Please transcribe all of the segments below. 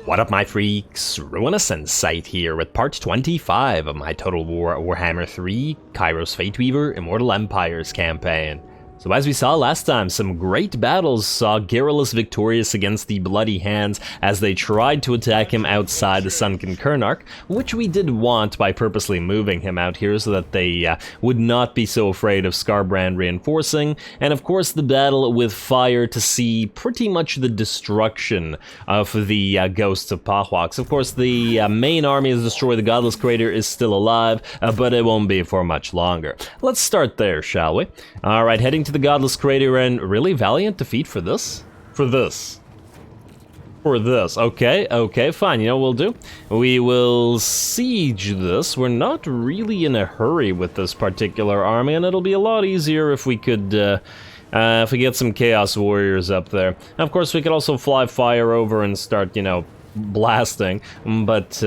What up, my freaks? RuinusInsight here with part 25 of my Total Warhammer 3 Kairos Fateweaver Immortal Empires campaign. So as we saw last time, some great battles saw Garrulus victorious against the Bloody Hands as they tried to attack him outside the Sunken Kernarch, which we did want by purposely moving him out here so that they would not be so afraid of Skarbrand reinforcing, and of course the battle with fire to see pretty much the destruction of the Ghosts of Pahwaks. Of course, the main army is destroyed, the Godless Crater is still alive, but it won't be for much longer. Let's start there, shall we? Alright, heading to the Godless Crater, and really valiant defeat for this? For this, okay, fine, you know what we'll do? We will siege this. We're not really in a hurry with this particular army, and it'll be a lot easier if we could, if we get some Chaos Warriors up there. And of course, we could also fly fire over and start, you know, blasting, but,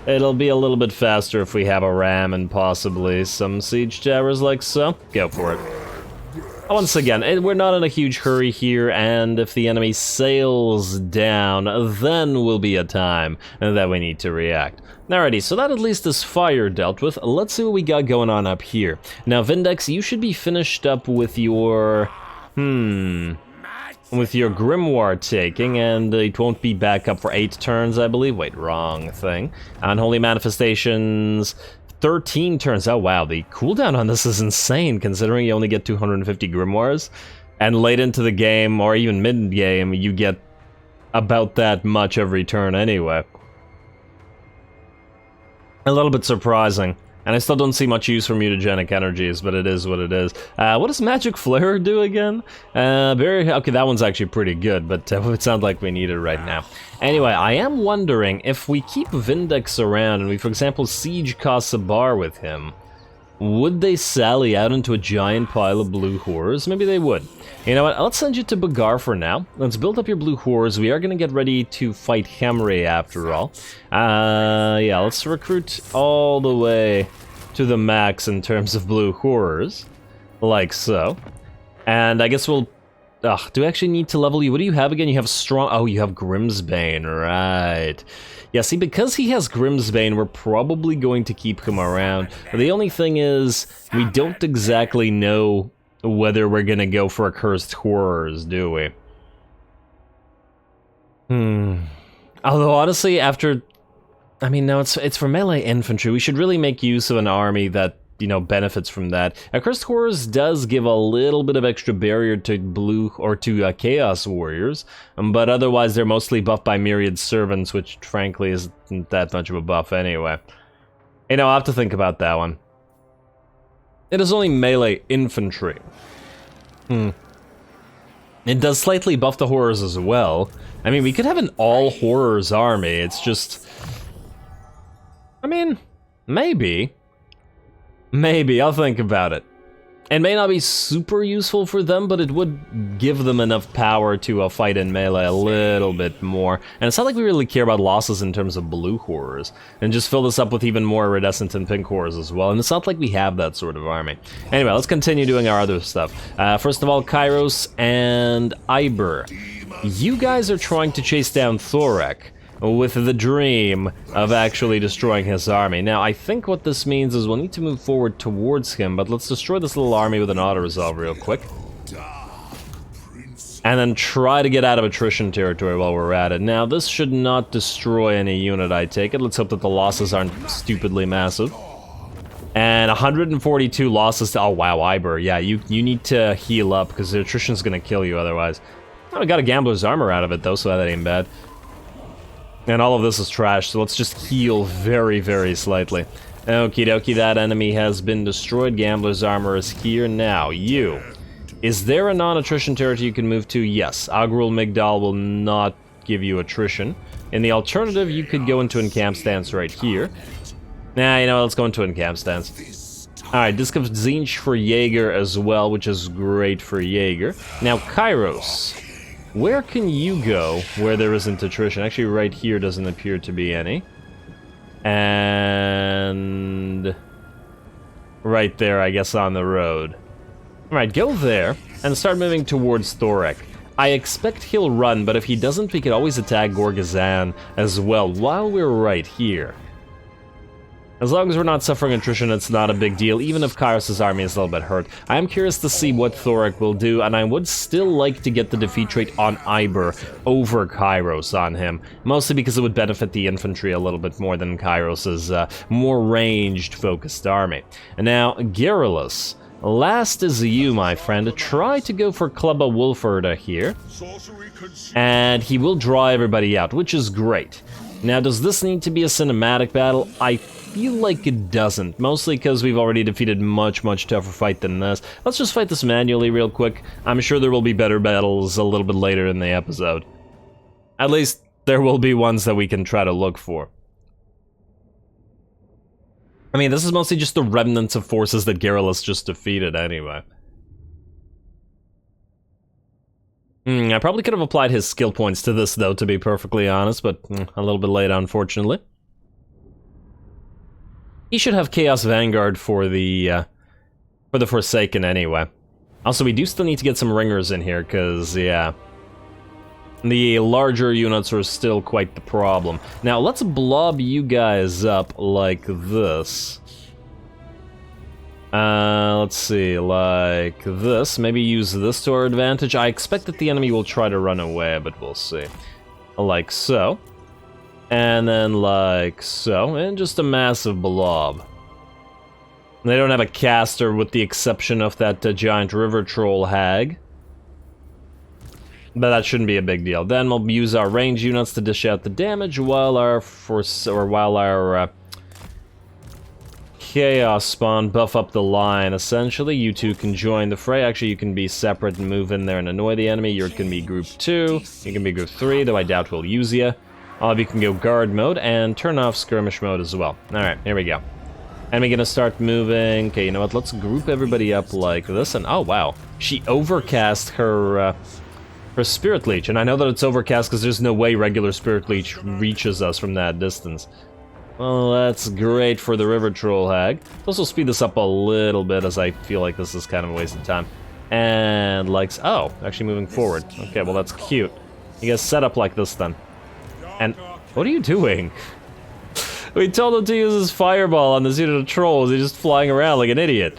it'll be a little bit faster if we have a ram and possibly some siege towers like so. Go for it. Once again, we're not in a huge hurry here, and if the enemy sails down, then will be a time that we need to react. Alrighty, so that at least is fire dealt with. Let's see what we got going on up here. Now, Vindex, you should be finished up with your... with your Grimoire taking, and it won't be back up for 8 turns, I believe. Wait, wrong thing. Unholy Manifestations... 13 turns. Oh wow, the cooldown on this is insane considering you only get 250 grimoires, and late into the game or even mid-game you get about that much every turn anyway. A little bit surprising, and I still don't see much use for mutagenic energies, but it is what it is. What does Magic Flare do again? Okay, that one's actually pretty good, but it sounds like we need it right now. Anyway, I am wondering if we keep Vindex around and we, for example, siege Kasabar with him, would they sally out into a giant pile of blue horrors? Maybe they would. You know what, let's send you to Bagar for now. Let's build up your blue horrors. We are going to get ready to fight Hemray after all. Yeah, let's recruit all the way to the max in terms of blue horrors, like so. And I guess we'll... do we actually need to level you? What do you have again? You have strong... Oh, you have Grimsbane, right. Yeah, see, because he has Grimsbane, we're probably going to keep him around. The only thing is, we don't exactly know whether we're gonna go for Accursed Horrors, do we? Although, honestly, after... I mean, no, it's for melee infantry. We should really make use of an army that, you know, benefits from that. Accursed Horrors does give a little bit of extra barrier to blue or to Chaos Warriors, but otherwise they're mostly buffed by Myriad Servants, which frankly isn't that much of a buff anyway. You know, I'll have to think about that one. It is only melee infantry. It does slightly buff the Horrors as well. I mean, we could have an all-Horrors army, it's just... I mean, maybe. Maybe, I'll think about it. It may not be super useful for them, but it would give them enough power to fight in melee a little bit more. And it's not like we really care about losses in terms of blue horrors. And just fill this up with even more iridescent and pink horrors as well. And it's not like we have that sort of army. Anyway, let's continue doing our other stuff. First of all, Kairos and Iber. You guys are trying to chase down Thorek, with the dream of actually destroying his army. Now, I think what this means is we'll need to move forward towards him, but let's destroy this little army with an auto-resolve real quick. And then try to get out of attrition territory while we're at it. Now, this should not destroy any unit, I take it. Let's hope that the losses aren't stupidly massive. And 142 losses to... Oh, wow, Iber. Yeah, you need to heal up, because the attrition's gonna kill you otherwise. Oh, we got a Gambler's Armor out of it, though, so that ain't bad. And all of this is trash, so let's just heal very, very slightly. Okie dokie, that enemy has been destroyed. Gambler's Armor is here now. You. Is there a non-attrition territory you can move to? Yes. Agrul Migdal will not give you attrition. In the alternative, you could go into Encamp Stance right here. Nah, you know, let's go into Encamp Stance. Alright, Disc of Tzeentch for Jaeger as well, which is great for Jaeger. Now, Kairos. Where can you go where there isn't attrition? Actually, right here doesn't appear to be any. And... right there, I guess, on the road. Alright, go there, and start moving towards Thorek. I expect he'll run, but if he doesn't, we could always attack Gorgazan as well while we're right here. As long as we're not suffering attrition, it's not a big deal, even if Kairos' army is a little bit hurt. I am curious to see what Thoric will do, and I would still like to get the defeat rate on Iber over Kairos on him, mostly because it would benefit the infantry a little bit more than Kairos' more ranged, focused army. And now, Garrulus. Last is you, my friend. Try to go for Clubba Wolferda here, and he will draw everybody out, which is great. Now, does this need to be a cinematic battle? I feel like it doesn't, mostly because we've already defeated much tougher fight than this. Let's just fight this manually real quick. I'm sure there will be better battles a little bit later in the episode. At least, there will be ones that we can try to look for. I mean, this is mostly just the remnants of forces that Garrulus just defeated anyway. I probably could have applied his skill points to this, though, to be perfectly honest, but a little bit late, unfortunately. He should have Chaos Vanguard for the Forsaken anyway. Also, we do still need to get some ringers in here, because, yeah, the larger units are still quite the problem. Now, let's blob you guys up like this. Let's see, like this. Maybe use this to our advantage. I expect that the enemy will try to run away, but we'll see. Like so. And then like so. And just a massive blob. They don't have a caster with the exception of that giant river troll hag. But that shouldn't be a big deal. Then we'll use our range units to dish out the damage while our Chaos Spawn buff up the line. Essentially, you two can join the fray. Actually, you can be separate and move in there and annoy the enemy. You can be group 2. You can be group 3, though I doubt we'll use you. All of you can go guard mode and turn off skirmish mode as well. Alright, here we go. And we're gonna start moving. Okay, you know what? Let's group everybody up like this. And oh wow, she overcast her Spirit Leech. And I know that it's overcast because there's no way regular Spirit Leech reaches us from that distance. Well, that's great for the River Troll Hag. This will speed this up a little bit as I feel like this is kind of a waste of time. And like, oh, actually moving forward. Okay, well that's cute. You guys set up like this then. And what are you doing? We told him to use his fireball on this unit of trolls. He's just flying around like an idiot.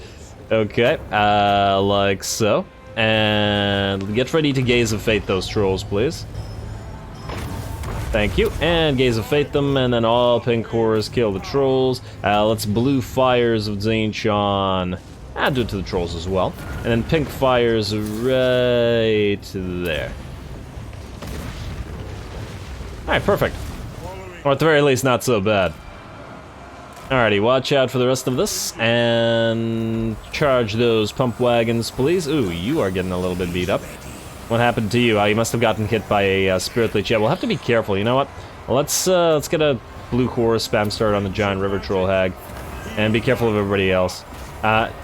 Okay, like so. And get ready to Gaze of Fate those trolls, please. Thank you. And Gaze of Fate them, and then all pink horrors kill the trolls. Let's blue fires of Tzeentch on. I'll do it to the trolls as well. And then pink fires right there. Alright, perfect. Or at the very least, not so bad. Alrighty, watch out for the rest of this, and charge those pump wagons, please. Ooh, you are getting a little bit beat up. What happened to you? You must have gotten hit by a Spirit Leech. Yeah, we'll have to be careful. You know what? Well, let's get a blue horror spam start on the giant river troll hag, and be careful of everybody else.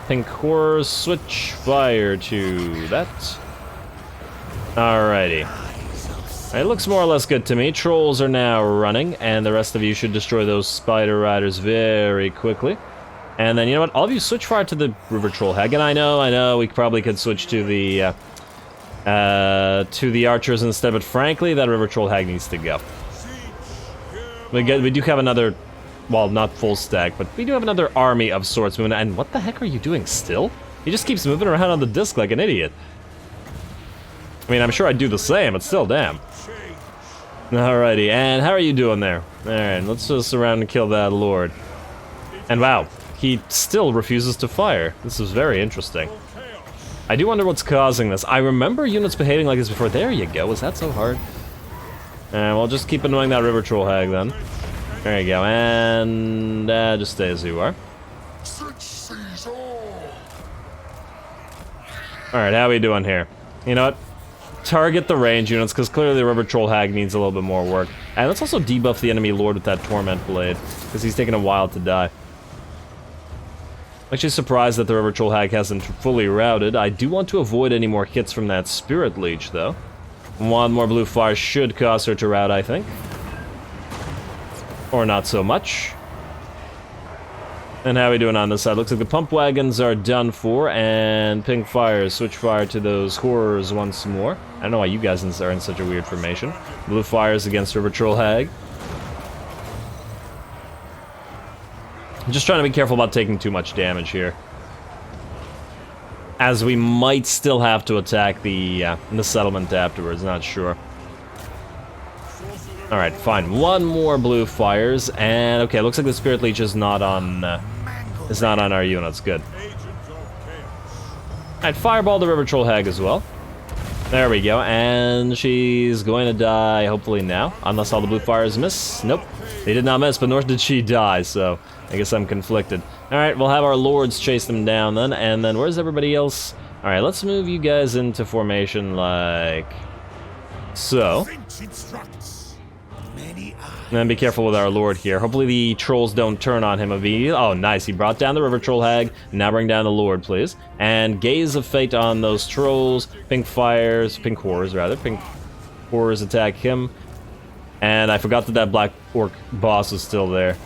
Pink horror, switch fire to that. Alrighty. It looks more or less good to me. Trolls are now running, and the rest of you should destroy those spider riders very quickly. And then, you know what? All of you switch fire to the river troll hag. And I know, we probably could switch to the archers instead, but frankly, that river troll hag needs to go. We do have another, well, not full stack, but we do have another army of sorts moving. And what the heck are you doing still? He just keeps moving around on the disc like an idiot. I mean, I'm sure I'd do the same, but still, damn. Alrighty, and how are you doing there? Alright, let's just surround and kill that lord. And wow, he still refuses to fire. This is very interesting. I do wonder what's causing this. I remember units behaving like this before. There you go, was that so hard? And we'll just keep annoying that river troll hag then. There you go, and just stay as you are. Alright, how are we doing here? You know what? Target the range units, because clearly the River Troll Hag needs a little bit more work. And let's also debuff the enemy lord with that Torment Blade, because he's taking a while to die. I'm actually surprised that the River Troll Hag hasn't fully routed. I do want to avoid any more hits from that Spirit Leech, though. One more blue fire should cause her to rout, I think. Or not so much. And how are we doing on this side? Looks like the pump wagons are done for, and pink fires switch fire to those horrors once more. I don't know why you guys are in such a weird formation. Blue fires against River Troll Hag. I'm just trying to be careful about taking too much damage here, as we might still have to attack the settlement afterwards. Not sure. All right, fine. One more blue fires, and okay, looks like the Spirit Leech is not on. It's not on our units. Good. Alright, fireball the River Troll Hag as well. There we go, and she's going to die hopefully now, unless all the blue fires miss. Nope, they did not miss, but nor did she die, so I guess I'm conflicted. Alright, we'll have our lords chase them down then, and then where's everybody else? Alright, let's move you guys into formation like so. And then be careful with our lord here. Hopefully the trolls don't turn on him immediately. Oh, nice. He brought down the River Troll Hag. Now bring down the lord, please. And Gaze of Fate on those trolls. Pink fires. Pink horrors, rather. Pink horrors attack him. And I forgot that black orc boss was still there.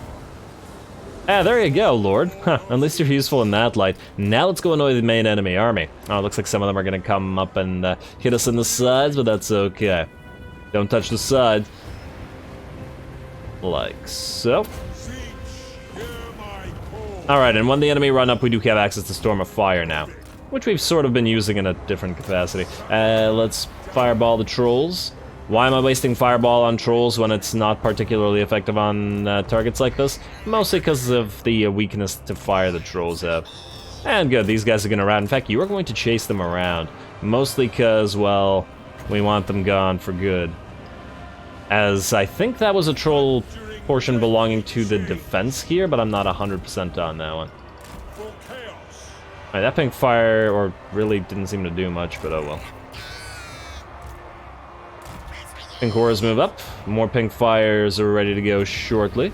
Ah, there you go, lord. Huh, at least you're useful in that light. Now let's go annoy the main enemy army. Oh, it looks like some of them are going to come up and hit us in the sides, but that's okay. Don't touch the sides. Like so. Alright, and when the enemy run up, we do have access to Storm of Fire now, which we've sort of been using in a different capacity. Let's fireball the trolls. Why am I wasting fireball on trolls when it's not particularly effective on targets like this? Mostly because of the weakness to fire the trolls up. And good, these guys are going to rout. In fact, you are going to chase them around. Mostly because, well, we want them gone for good. As I think that was a troll portion belonging to the defense here, but I'm not 100% on that one. Alright, that pink fire or really didn't seem to do much, but oh well. Pink horrors move up. More pink fires are ready to go shortly.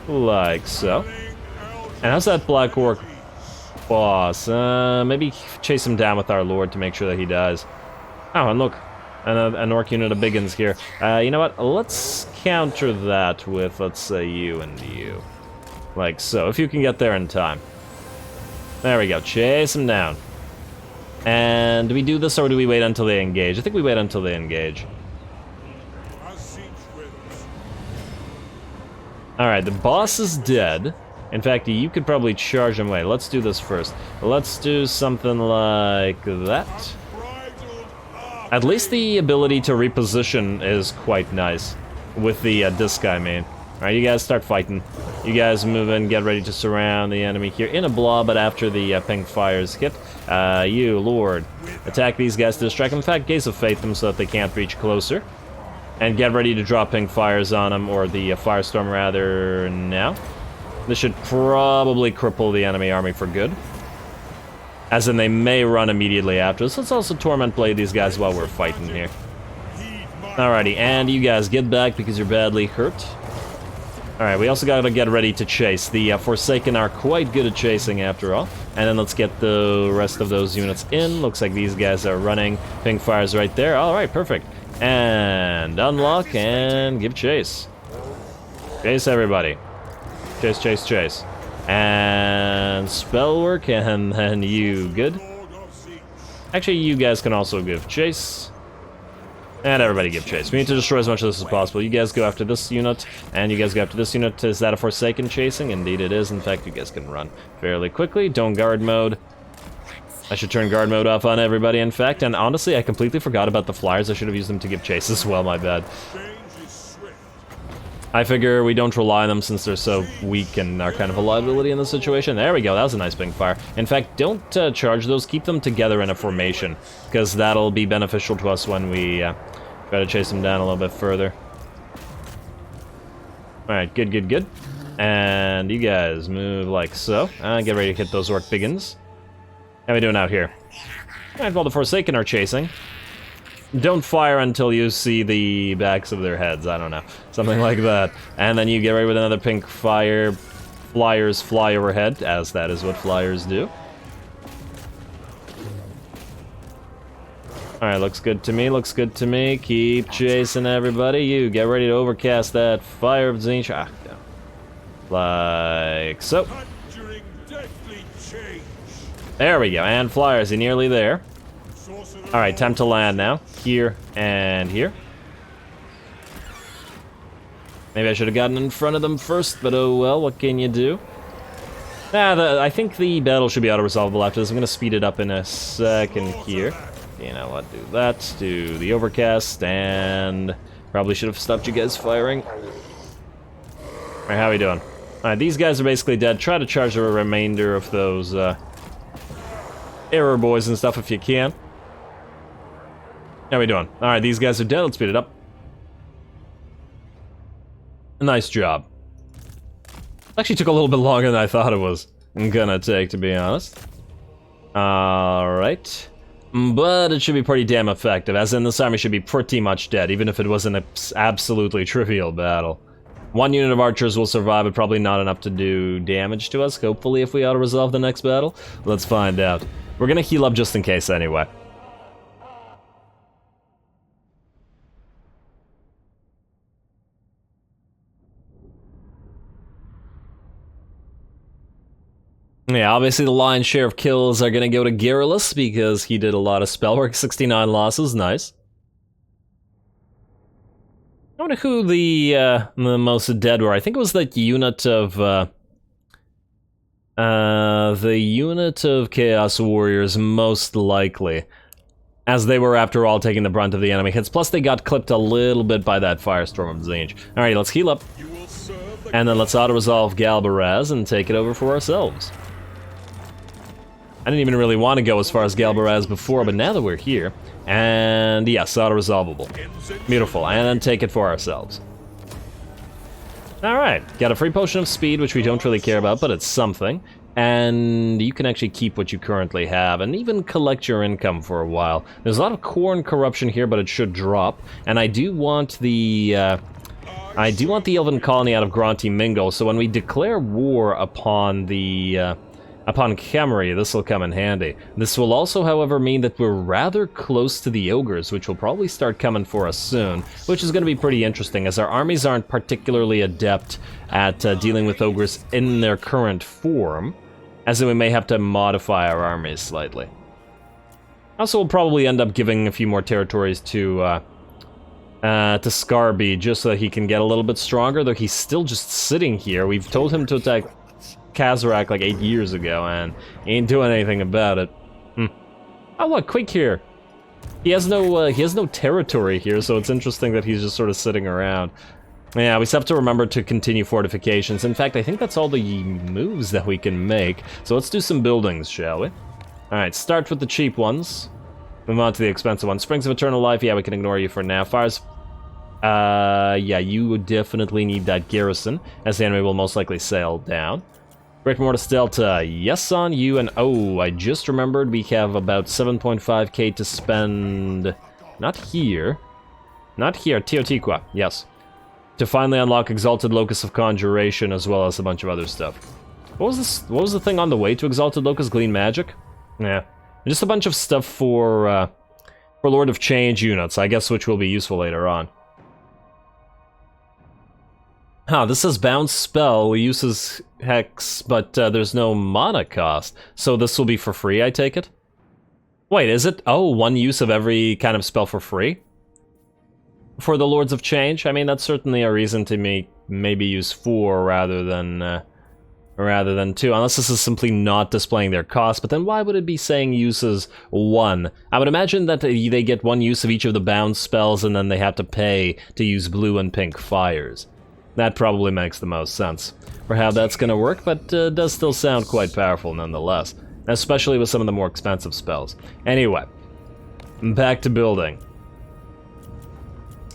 Like so. And how's that black orc boss? Maybe chase him down with our lord to make sure that he dies. Oh, and look. An orc unit of biggins here. You know what? Let's counter that with, let's say, you and you. Like so, if you can get there in time. There we go. Chase them down. And do we do this or do we wait until they engage? I think we wait until they engage. Alright, the boss is dead. In fact, you could probably charge him away. Let's do this first. Let's do something like that. At least the ability to reposition is quite nice with the disc I mean. Alright, you guys start fighting. You guys move in, get ready to surround the enemy here in a blob, but after the pink fires hit, you, Lord, attack these guys to distract them. In fact, Gaze of Fate them so that they can't reach closer. And get ready to drop pink fires on them, or the firestorm rather, now. This should probably cripple the enemy army for good. As in, they may run immediately after us. Let's also Torment Blade these guys while we're fighting here. Alrighty, and you guys get back because you're badly hurt. Alright, we also gotta get ready to chase. The Forsaken are quite good at chasing after all. And then let's get the rest of those units in. Looks like these guys are running. Pink fire's right there. Alright, perfect. And unlock and give chase. Chase everybody. Chase, chase, chase. And spell work, and then you good. Actually, you guys can also give chase. And everybody give chase. We need to destroy as much of this as possible. You guys go after this unit, and you guys go after this unit. Is that a Forsaken chasing? Indeed it is. In fact, you guys can run fairly quickly. Don't guard mode. I should turn guard mode off on everybody, in fact. And honestly, I completely forgot about the flyers. I should have used them to give chase as well, my bad. I figure we don't rely on them since they're so weak and are kind of a liability in this situation. There we go, that was a nice pink fire. In fact, don't charge those, keep them together in a formation, because that'll be beneficial to us when we try to chase them down a little bit further. Alright, good, good, good. And you guys move like so. Get ready to hit those orc biggins. How are we doing out here? Alright, well, the Forsaken are chasing. Don't fire until you see the backs of their heads, I don't know. Something like that. And then you get ready with another pink fire. Flyers fly overhead, as that is what flyers do. Alright, looks good to me, looks good to me. Keep chasing everybody. You get ready to overcast that fire of Tzeentch. Ah, no. Like so. There we go, and flyers, you're nearly there. Alright, time to land now. Here and here. Maybe I should have gotten in front of them first, but oh well, what can you do? I think the battle should be auto-resolvable after this. I'm going to speed it up in a second here. You know what, do that, do the overcast, and probably should have stopped you guys firing. Alright, how are we doing? Alright, these guys are basically dead. Try to charge the remainder of those error boys and stuff if you can. How are we doing? Alright, these guys are dead. Let's speed it up. Nice job. Actually took a little bit longer than I thought it was gonna take, to be honest. Alright. But it should be pretty damn effective, as in this army should be pretty much dead, even if it was an absolutely trivial battle. One unit of archers will survive, but probably not enough to do damage to us, hopefully, if we auto-resolve the next battle. Let's find out. We're gonna heal up just in case anyway. Yeah, obviously the lion's share of kills are gonna go to Garrulus because he did a lot of spell work. 69 losses, nice. I wonder who the most dead were. I think it was the unit of Chaos Warriors, most likely, as they were, after all, taking the brunt of the enemy hits. Plus, they got clipped a little bit by that Firestorm of Tzeentch. Alright, let's heal up, and then let's auto-resolve Galbaraz and take it over for ourselves. I didn't even really want to go as far as Galbaraz before, but now that we're here, and yes, auto-resolvable. Beautiful, and then take it for ourselves. Alright, got a free potion of speed, which we don't really care about, but it's something. And you can actually keep what you currently have, and even collect your income for a while. There's a lot of corn corruption here, but it should drop. And I do want the Elven colony out of Gronti Mingo, so when we declare war upon the upon Khemri, this will come in handy. This will also, however, mean that we're rather close to the ogres, which will probably start coming for us soon, which is going to be pretty interesting, as our armies aren't particularly adept at dealing with ogres in their current form, as in we may have to modify our armies slightly. Also, we'll probably end up giving a few more territories to Scarby, just so that he can get a little bit stronger, though he's still just sitting here. We've told him to attack Kazarak like 8 years ago, and he ain't doing anything about it. Oh look, Quake here. He has no territory here, so it's interesting that he's just sort of sitting around. Yeah, we just have to remember to continue fortifications. In fact, I think that's all the moves that we can make. So let's do some buildings, shall we? Alright, start with the cheap ones. Move on to the expensive ones. Springs of Eternal Life, yeah, we can ignore you for now. Fires, yeah, you would definitely need that garrison, as the enemy will most likely sail down. Great Mortis Delta, yes on you, and oh, I just remembered we have about 7.5k to spend, not here, Teotihuacan, yes, to finally unlock Exalted Locus of Conjuration, as well as a bunch of other stuff. What was the thing on the way to Exalted Locus? Glean Magic? Yeah, just a bunch of stuff for Lord of Change units, I guess, which will be useful later on. Huh, this says bounce spell, we uses hex, but there's no mana cost. So this will be for free, I take it? Wait, is it? Oh, one use of every kind of spell for free? For the Lords of Change? I mean, that's certainly a reason to maybe use 4 rather than 2, unless this is simply not displaying their cost, but then why would it be saying uses 1? I would imagine that they get 1 use of each of the bounce spells, and then they have to pay to use blue and pink fires. That probably makes the most sense for how that's going to work, but does still sound quite powerful nonetheless, especially with some of the more expensive spells. Anyway, back to building.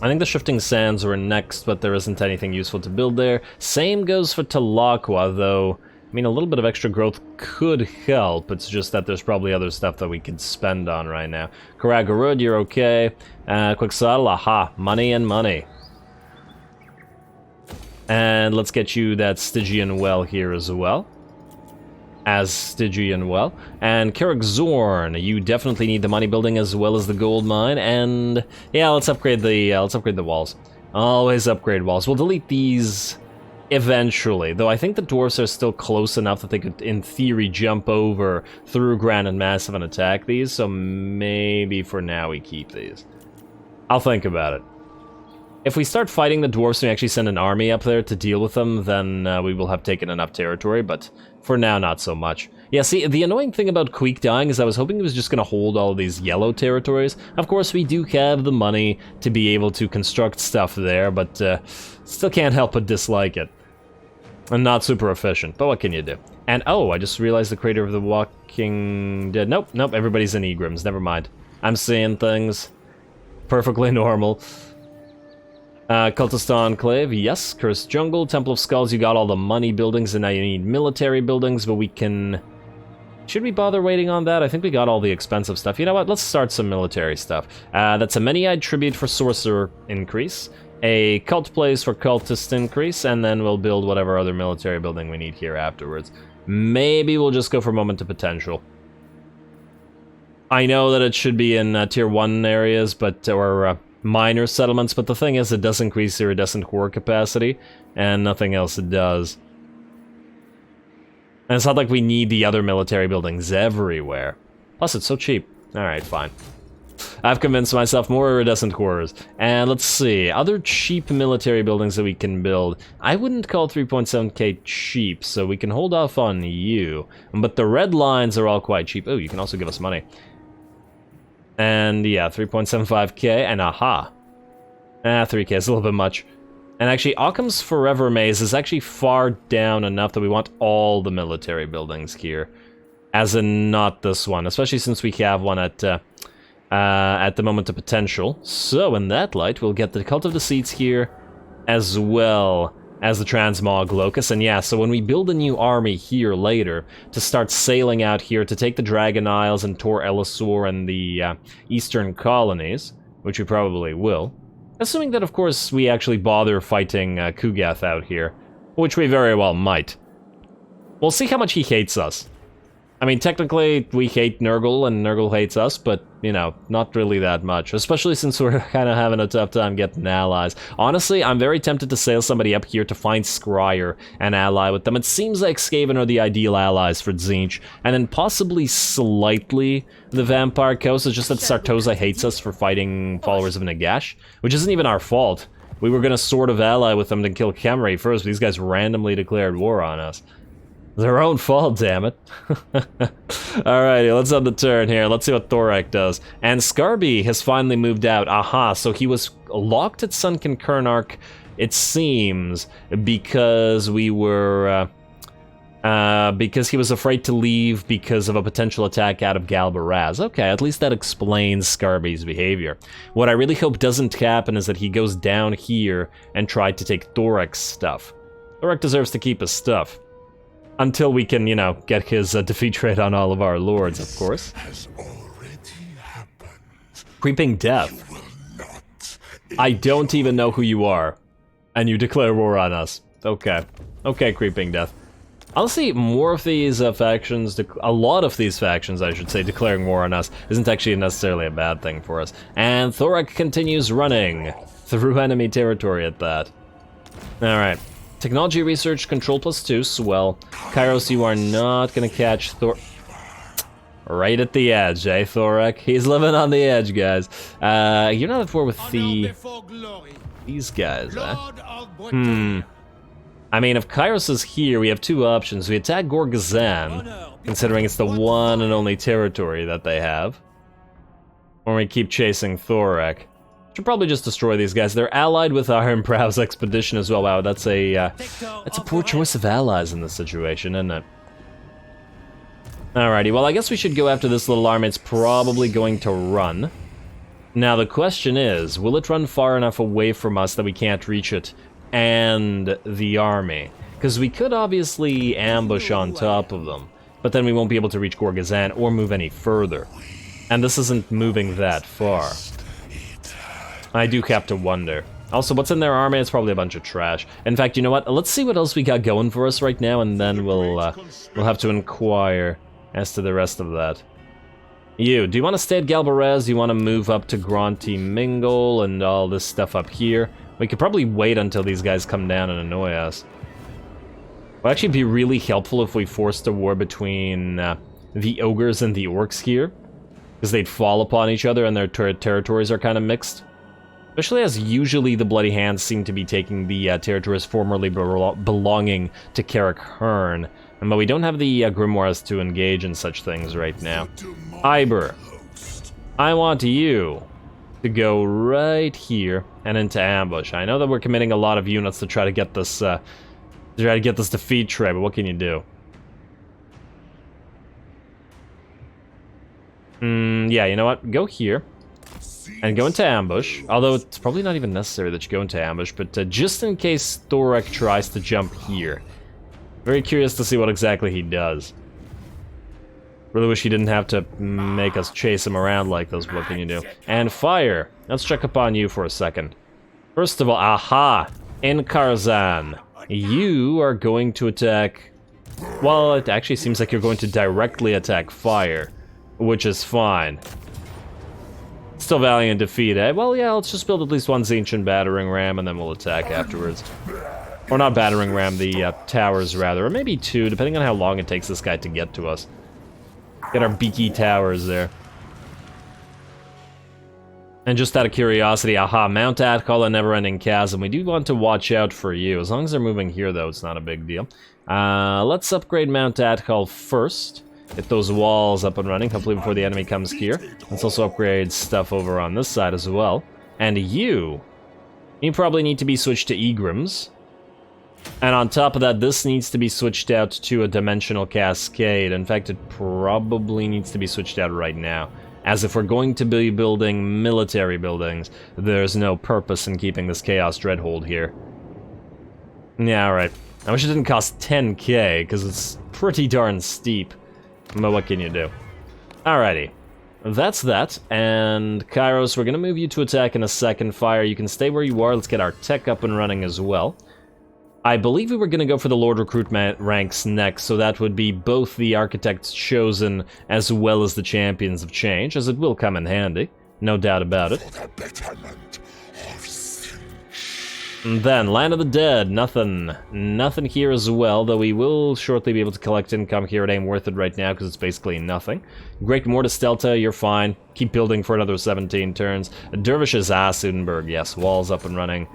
I think the Shifting Sands were next, but there isn't anything useful to build there. Same goes for Talaqua, though, I mean, a little bit of extra growth could help. It's just that there's probably other stuff that we could spend on right now. Karagarud, you're okay. Quixotic, aha, money and money. And let's get you that Stygian Well here as well. As Stygian Well. And Carrick Zorn, you definitely need the money building as well as the gold mine. And yeah, let's upgrade the walls. Always upgrade walls. We'll delete these Eventually, though I think the dwarves are still close enough that they could, in theory, jump over through Grand and Massive and attack these, so maybe for now we keep these. I'll think about it. If we start fighting the dwarves and we actually send an army up there to deal with them, then we will have taken enough territory, but for now, not so much. Yeah, see, the annoying thing about Queek dying is I was hoping he was just going to hold all of these yellow territories. Of course, we do have the money to be able to construct stuff there, but still can't help but dislike it. And not super efficient, but what can you do? And oh, I just realized the Crater of the Walking Dead. Nope, everybody's in Egrims, never mind. I'm seeing things. Perfectly normal. Cultist Enclave, yes. Cursed Jungle, Temple of Skulls, you got all the money buildings, and now you need military buildings, but we can... Should we bother waiting on that? I think we got all the expensive stuff. You know what? Let's start some military stuff. That's a many-eyed tribute for Sorcerer increase, a cult place for cultist increase, and then we'll build whatever other military building we need here afterwards. Maybe we'll just go for Moment of Potential. I know that it should be in Tier 1 areas, but or minor settlements, but the thing is it does increase iridescent core capacity, and nothing else it does. And it's not like we need the other military buildings everywhere. Plus, it's so cheap. Alright, fine. I've convinced myself more iridescent cores. And let's see, other cheap military buildings that we can build. I wouldn't call 3.7k cheap, so we can hold off on you. But the red lines are all quite cheap. Oh, you can also give us money. And yeah, 3.75k, and aha. 3k is a little bit much. And actually, Occam's Forever Maze is actually far down enough that we want all the military buildings here. As in, not this one, especially since we have one at the Moment of Potential. So, in that light, we'll get the Cult of Deceits here, as well as the Transmog Locus. And yeah, so when we build a new army here later, to start sailing out here to take the Dragon Isles and Tor Elisor and the Eastern Colonies, which we probably will, assuming that, of course, we actually bother fighting Kugath out here, which we very well might. We'll see how much he hates us. I mean, technically, we hate Nurgle, and Nurgle hates us, but, you know, not really that much. Especially since we're kind of having a tough time getting allies. Honestly, I'm very tempted to sail somebody up here to find Scryer and ally with them. It seems like Skaven are the ideal allies for Tzeentch, and then possibly slightly the Vampire Coast. It's just that Sartosa hates us for fighting followers of Nagash, which isn't even our fault. We were gonna sort of ally with them to kill Khemri first, but these guys randomly declared war on us. Their own fault, damn it. Alrighty, let's end the turn here. Let's see what Thorak does. And Scarby has finally moved out. Aha, so he was locked at Sunken Kernark, it seems, because we were... because he was afraid to leave because of a potential attack out of Galbaraz. Okay, at least that explains Scarby's behavior. What I really hope doesn't happen is that he goes down here and tried to take Thorak's stuff. Thorak deserves to keep his stuff. Until we can, you know, get his defeat rate on all of our lords, of course. Has already happened. Creeping Death. I don't even know who you are. And you declare war on us. Okay. Okay, Creeping Death. Honestly, more of these factions, a lot of these factions, I should say, declaring war on us isn't actually necessarily a bad thing for us. And Thorak continues running through enemy territory at that. Alright. Technology research, control +2, swell. Kairos, you are not gonna catch Thor... Right at the edge, eh, Thorak? He's living on the edge, guys. You're not at war with these guys, eh? I mean, if Kairos is here, we have two options. We attack Gorgazan, considering it's the one and only territory that they have. Or we keep chasing Thorak. Should probably just destroy these guys. They're allied with Iron Brow's expedition as well. Wow, that's a poor choice of allies in this situation, isn't it? Alrighty, well, I guess we should go after this little army. It's probably going to run. Now, the question is, will it run far enough away from us that we can't reach it and the army? Because we could obviously ambush on top of them, but then we won't be able to reach Gorgazan or move any further. And this isn't moving that far. I do have to wonder. Also, what's in their army? It's probably a bunch of trash. In fact, you know what? Let's see what else we got going for us right now, and then we'll have to inquire as to the rest of that. You, do you want to stay at Galbaraz? Do you want to move up to Gronti Mingle and all this stuff up here? We could probably wait until these guys come down and annoy us. Would actually be really helpful if we forced a war between the ogres and the orcs here, because they'd fall upon each other and their territories are kind of mixed. Especially as usually the Bloody Hands seem to be taking the territories formerly belonging to Carrick Hearn. But we don't have the grimoires to engage in such things right now. Iber, I want you to go right here and into ambush. I know that we're committing a lot of units to try to get this defeat tray, but what can you do? Yeah, you know what? Go here and go into ambush. Although it's probably not even necessary that you go into ambush, but just in case Thorek tries to jump here. Very curious to see what exactly he does. Really wish he didn't have to make us chase him around like this. What can you do? And fire. Let's check upon you for a second. First of all, aha! Inkarzan. You are going to attack... Well, it actually seems like you're going to directly attack fire, which is fine. Still Valiant defeat, eh? Well, yeah, let's just build at least one Tzeentch battering ram and then we'll attack afterwards. Or not battering ram, the towers rather, or maybe two, depending on how long it takes this guy to get to us. Get our beaky towers there. And just out of curiosity, aha, Mount Atkal and Neverending Chasm. We do want to watch out for you. As long as they're moving here, though, it's not a big deal. Let's upgrade Mount Atkal first. Get those walls up and running, hopefully before the enemy comes here. Let's also upgrade stuff over on this side as well. And you probably need to be switched to Egrams. And on top of that, this needs to be switched out to a Dimensional Cascade. In fact, it probably needs to be switched out right now. As if we're going to be building military buildings, there's no purpose in keeping this Chaos Dreadhold here. Yeah, alright. I wish it didn't cost 10k, because it's pretty darn steep. But what can you do? Alrighty. That's that, and Kairos, we're gonna move you to attack in a second. Fire, you can stay where you are. Let's get our tech up and running as well. I believe we were going to go for the Lord Recruitment ranks next, so that would be both the Architects Chosen as well as the Champions of Change, as it will come in handy, no doubt about it. And then, Land of the Dead, nothing here as well, though we will shortly be able to collect income here. It ain't worth it right now, because it's basically nothing. Great Mortis Delta, you're fine. Keep building for another 17 turns. Dervishes Sudenburg, yes, walls up and running.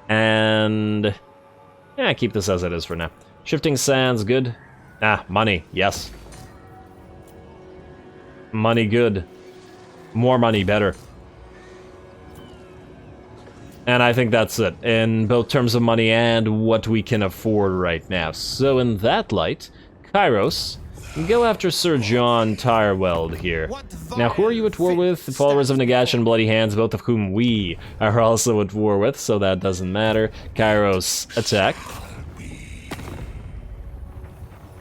And... yeah, keep this as it is for now. Shifting Sands, good. Ah, money, yes. Money, good. More money, better. And I think that's it, in both terms of money and what we can afford right now. So in that light, Kairos, go after Sir John Tyrweld here. Now, who are you at war with? The followers of Nagash and Bloody Hands, both of whom we are also at war with, so that doesn't matter. Kairos, attack.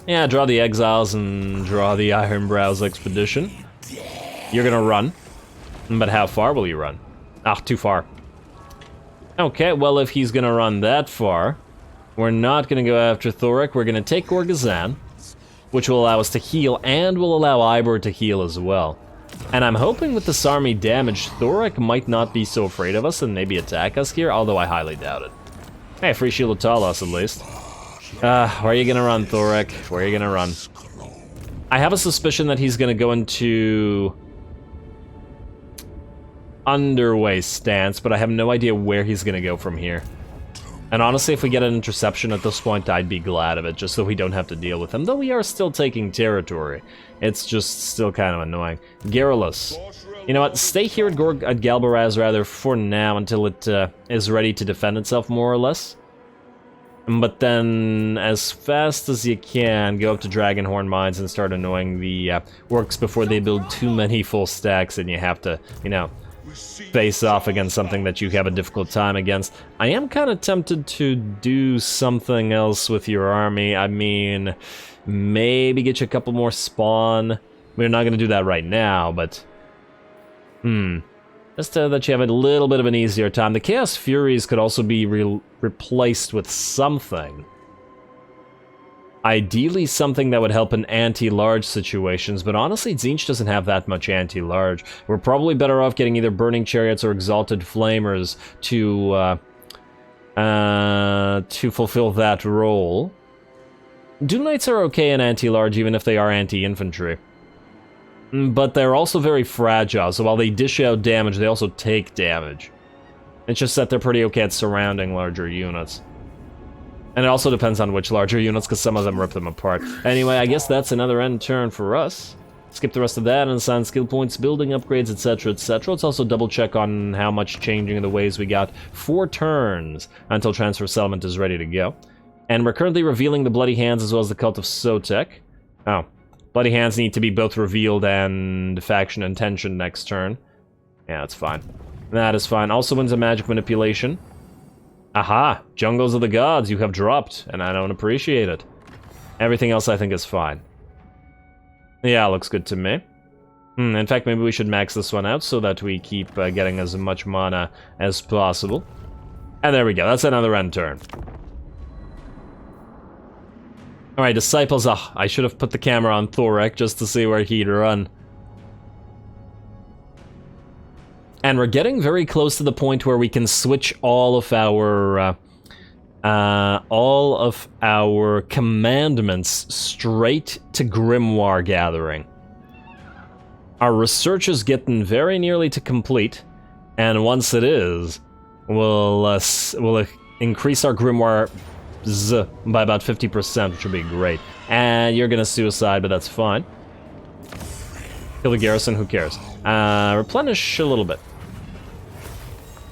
Yeah, draw the Exiles and draw the Ironbrow's Expedition. You're gonna run. But how far will you run? Ah, too far. Okay, well, if he's gonna run that far, we're not gonna go after Thorek. We're gonna take Gorgazan, which will allow us to heal, and will allow Iber to heal as well. And I'm hoping with this army damage, Thorek might not be so afraid of us and maybe attack us here, although I highly doubt it. Hey, free Shield of Talos at least. Where are you gonna run, Thorek? Where are you gonna run? I have a suspicion that he's gonna go into... underway stance, but I have no idea where he's gonna go from here. And honestly, if we get an interception at this point, I'd be glad of it, just so we don't have to deal with him. Though we are still taking territory. It's just still kind of annoying. Garrulus. You know what, stay here at Galbaraz, rather, for now, until it is ready to defend itself, more or less. But then, as fast as you can, go up to Dragonhorn Mines and start annoying the orcs before they build too many full stacks and you have to, you know, face off against something that you have a difficult time against. I am kind of tempted to do something else with your army. I mean, maybe get you a couple more spawn. We're not going to do that right now, but... just that you have a little bit of an easier time. The Chaos Furies could also be replaced with something. Ideally something that would help in anti-large situations, but honestly Tzeentch doesn't have that much anti-large. We're probably better off getting either Burning Chariots or Exalted Flamers to fulfill that role. Doom Knights are okay in anti-large, even if they are anti-infantry. But they're also very fragile, so while they dish out damage, they also take damage. It's just that they're pretty okay at surrounding larger units. And it also depends on which larger units, because some of them rip them apart. Anyway, I guess that's another end turn for us. Skip the rest of that and assign skill points, building upgrades, etc, etc. Let's also double check on how much changing of the ways we got. 4 turns until Transfer Settlement is ready to go. And we're currently revealing the Bloody Hands as well as the Cult of Sotek. Oh. Bloody Hands need to be both revealed and Faction Intention next turn. Yeah, that's fine. That is fine. Also wins a Magic Manipulation. Aha! Jungles of the Gods, you have dropped, and I don't appreciate it. Everything else I think is fine. Yeah, looks good to me. In fact, maybe we should max this one out so that we keep getting as much mana as possible. And there we go, that's another end turn. Alright, Disciples, I should have put the camera on Thorek just to see where he'd run. And we're getting very close to the point where we can switch all of our commandments straight to Grimoire Gathering. Our research is getting very nearly to complete, and once it is, we'll increase our Grimoire by about 50%, which would be great. And you're gonna suicide, but that's fine. Kill the garrison, who cares? Replenish a little bit.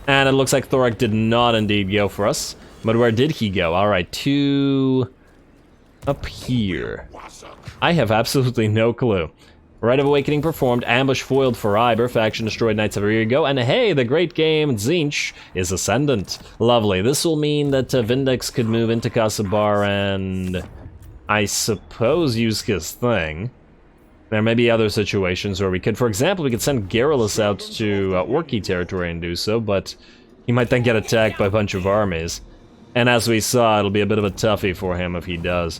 And it looks like Thorek did not indeed go for us. But where did he go? Alright, to... up here. I have absolutely no clue. Rite of Awakening performed, ambush foiled for Iber, faction destroyed Knights of Irigo, and hey, the great game Tzeentch is ascendant. Lovely. This will mean that Vindex could move into Kasabar and... I suppose use his thing. There may be other situations where we could, for example, we could send Garrulus out to Orky territory and do so, but he might then get attacked by a bunch of armies. And as we saw, it'll be a bit of a toughie for him if he does.